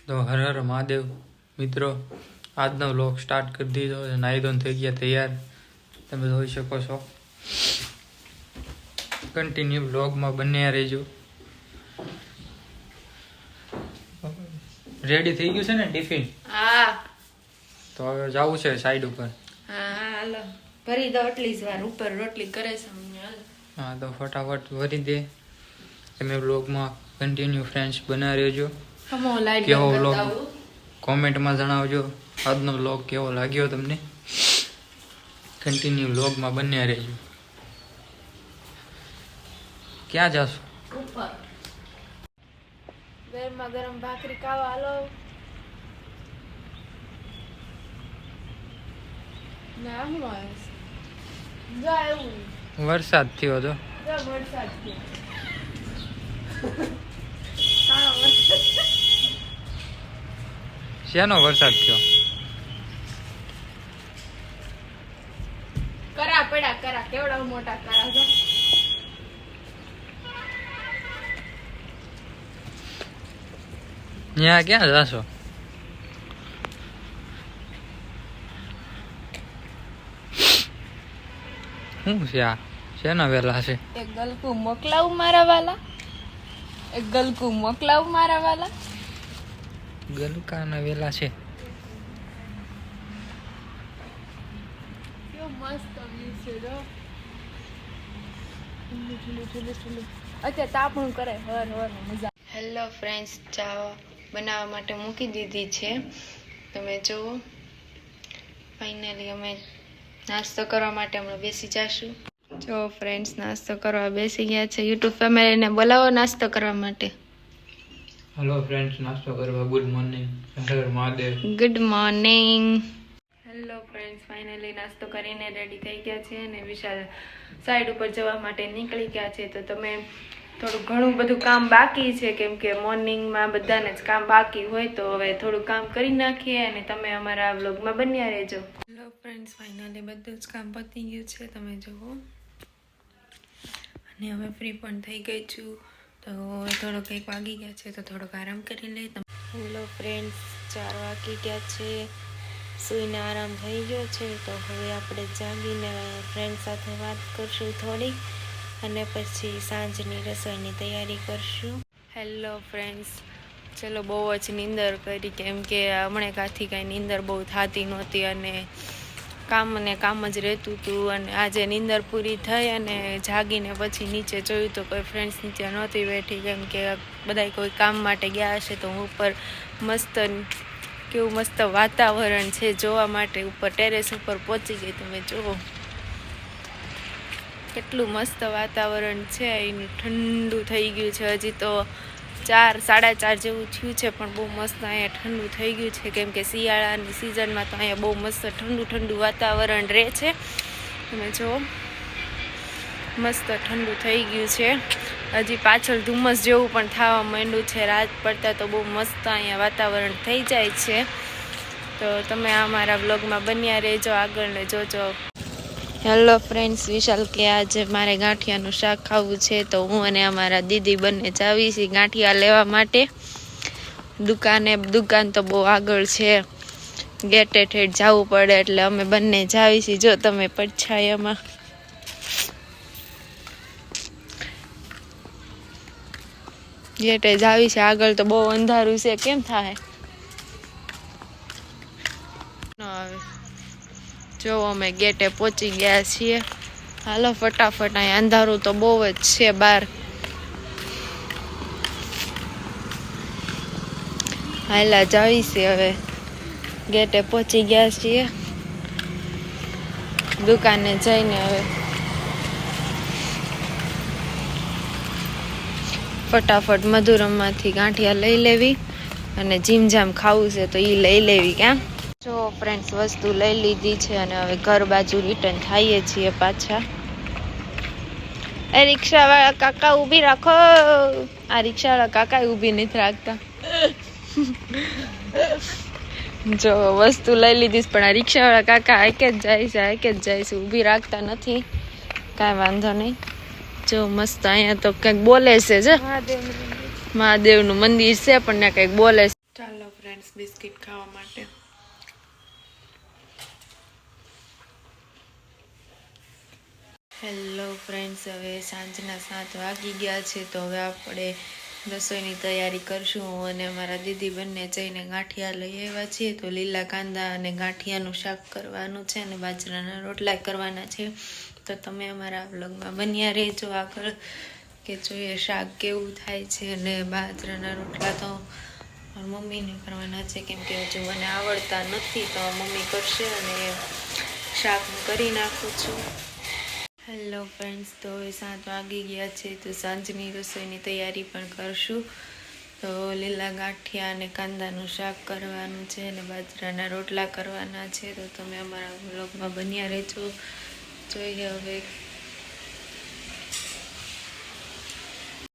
તો હર હર મહાદેવ મિત્રો, આજનો વ્લોગ સ્ટાર્ટ કરી દીધો. નાહી ધોઈને થઈ ગયા તૈયાર, તમે જોઈ શકો છો. કન્ટિન્યુ વ્લોગમાં બન્યા રહેજો. રેડી થઈ ગયું છે ને ટિફિન? હા. તો હવે જવું છે સાઈડ ઉપર. હા હાલો, ભરી દો એટલી જ વાર. ઉપર રોટલી કરે છે મમ્મી. હા તો ફટાફટ ભરી દે. તમે વ્લોગમાં કન્ટિન્યુ ફ્રેન્ડ્સ બના રહેજો. કેવો વ્લોગ કોમેન્ટમાં જણાવજો. આજનો વ્લોગ કેવો લાગ્યો તમને. કન્ટિન્યુ વ્લોગમાં બન્યા રહેજો. ક્યાં જાશો? ઉપર ગરમા ગરમ ભાખરી ખાવા હાલો. ના હું જા એવું વરસાદ થયો તો વરસાદ થયો. શેનો વરસાદ થયો? કરા પડ્યા કરા, કેવડા મોટા કરા છે. ત્યાં ક્યાં જાશો? શું છે આ? શેના વેલા છે? એક ગલકું મોકલાવું મારા વાલા. એક ગલકું મોકલાવું મારા વાલા. ગલકાના વેલા છે. કેવો મસ્ત વ્યૂ છે જો. અત્યારે તાપણું કરે હર હર મજા. હેલો ફ્રેન્ડ્સ, ચા બનાવવા માટે મૂકી દીધી છે. તમે જુઓ, ફાઇનલી અમે નાસ્તો કરવા માટે હમણાં બેસી જશું. જો ફ્રેન્ડ્સ, નાસ્તો કરવા બેસી ગયા છે. યુટ્યુબ ફેમિલીને બોલાવો નાસ્તો કરવા માટે. હેલો ફ્રેન્ડ્સ, નાસ્તો કરવા. Good morning. હર Mahadev. Good morning. Hello friends, finally નાસ્તો કરીને રેડી થઈ ગયા છે અને વિશાલ સાઈડ ઉપર જવા માટે નીકળી ગયા છે. તો તમે થોડું ઘણું બધું કામ બાકી છે, કેમ કે મોર્નિંગમાં બધાને જ કામ બાકી હોય. તો હવે થોડું કામ કરી નાખીએ અને તમે અમારા વ્લોગમાં બન્યા રહેજો. હેલો ફ્રેન્ડ્સ, ફાઇનલી બધું જ કામ પતી ગયું છે, તમે જુઓ. અને હવે ફ્રી પણ થઈ ગઈ છું. તો થોડોક 1 વાગી ગયા છે, તો થોડોક આરામ કરી લઈએ. હેલો ફ્રેન્ડ્સ, 4 વાગી ગયા છે. સૂઈને આરામ થઈ ગયો છે. તો હવે આપણે જાગીને ફ્રેન્ડ સાથે વાત કરશું થોડી, અને પછી સાંજની રસોઈની તૈયારી કરશું. હેલો ફ્રેન્ડ્સ, ચલો બહુ જ નીંદર કરી, કેમ કે હમણાં કાંથી કાંઈ નીંદર બહુ થતી નહોતી અને કામ જ રહેતું હતું. અને આજે નીંદર પૂરી થઈ અને જાગીને પછી નીચે જોયું તો કોઈ ફ્રેન્ડ્સ નીચે નહોતી બેઠી, કેમ કે બધા કોઈ કામ માટે ગયા હશે. તો હું ઉપર કેવું મસ્ત વાતાવરણ છે જોવા માટે ઉપર ટેરેસ ઉપર પહોંચી ગઈ. તમે જુઓ કેટલું મસ્ત વાતાવરણ છે. એનું ઠંડુ થઈ ગયું છે. હજી તો 4, 4:30 જેવું થયું છે, પણ બહુ મસ્ત અહીંયા ઠંડુ થઈ ગયું છે, કેમ કે શિયાળાની સિઝનમાં તો અહીંયા બહુ મસ્ત ઠંડુ વાતાવરણ રહે છે. તમે જુઓ મસ્ત ઠંડુ થઈ ગયું છે. હજી પાછળ ધુમ્મસ જેવું પણ થવા માંડ્યું છે. રાત પડતા તો બહુ મસ્ત અહીંયા વાતાવરણ થઈ જાય છે. તો તમે અમારા વ્લોગમાં બન્યા રહેજો, આગળને જોજો. હેલો ફ્રેન્ડ્સ, વિશાલ કે આજે મારે ગાંઠિયાનું શાક ખાવું છે. તો હું અને અમારા દીદી બંને જાવી છીએ ગાંઠિયા લેવા માટે. દુકાન તો બહુ આગળ છે, ગેટે ઠેઠ જવું પડે, એટલે અમે બંને જાવી છીએ. જો તમે પડછાયામાં ગેટે જાવી છે. આગળ તો બહુ અંધારું છે, કેમ થાય? જો અમે ગેટે પહોંચી ગયા છીએ. હાલો ફટાફટ, અહીંયા અંધારું તો બહુ જ છે બહાર. હાલા જાવી છે. હવે ગેટે પહોંચી ગયા છીએ. દુકાને જઈને હવે ફટાફટ મધુરમમાંથી ગાંઠિયા લઈ લેવી, અને જીમજામ ખાવું છે તો એ લઈ લેવી. ક્યાં જો ફ્રેન્ડ્સ, વસ્તુ લઈ લીધી છે અને હવે ઘર બાજુ રિટર્ન થઈએ છીએ પાછા. એ રિક્ષાવાળા કાકા ઊભી રાખો. આ રિક્ષાવાળા કાકા ઊભી નથી રાખતા. જો વસ્તુ લઈ લીધી, પણ આ રિક્ષાવાળા કાકા આકે જ જાય છે, ઊભી રાખતા નથી. કાંઈ વાંધો નહીં. જો મસ્ત અહીંયા તો કંઈક બોલે છે. જો મહાદેવનું મંદિર છે, પણ ને કંઈક બોલે છે. ચાલો ફ્રેન્ડ્સ બિસ્કિટ ખાવા માટે. હેલો ફ્રેન્ડ્સ, હવે સાંજના 7 વાગી ગયા છે તો હવે આપણે રસોઈની તૈયારી કરશું. હું અને મારા દીદી બંને જઈને ગાંઠિયા લઈ આવ્યા છીએ. તો લીલા કાંદા અને ગાંઠિયાનું શાક કરવાનું છે અને બાજરાના રોટલા કરવાના છે. તો તમે અમારા વ્લોગમાં બન્યા રહેજો આગળ, કે જોઈએ શાક કેવું થાય છે. અને બાજરાના રોટલા તો મારી મમ્મીને કરવાના છે, કેમ કે હજુ મને આવડતા નથી, તો મમ્મી કરશે અને શાક કરી નાખું છું. હેલો ફ્રેન્ડ્સ, તો હવે 7 વાગી ગયા છે તો સાંજની રસોઈની તૈયારી પણ કરશું. તો લીલા ગાંઠિયા અને કાંદાનું શાક કરવાનું છે અને બાજરાના રોટલા કરવાના છે. તો તમે અમારા વ્લોગમાં બન્યા રહેજો. જોઈએ હવે